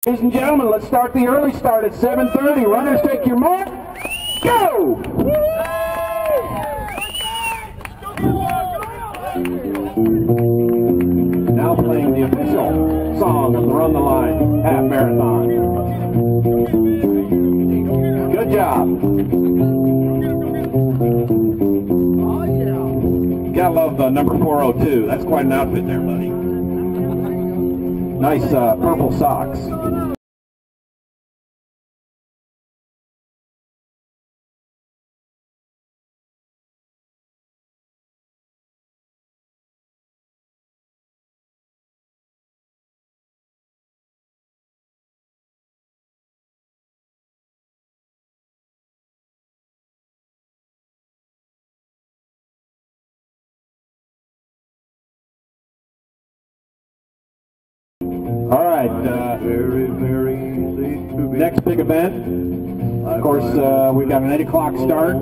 Ladies and gentlemen, let's start the early start at 7:30. Runners, take your mark. Go! Now playing the official song of the Run the Line half marathon. Good job. You gotta love number 402. That's quite an outfit there, buddy. Nice purple socks. All right, next big event. Of course, we've got an 8 o'clock start.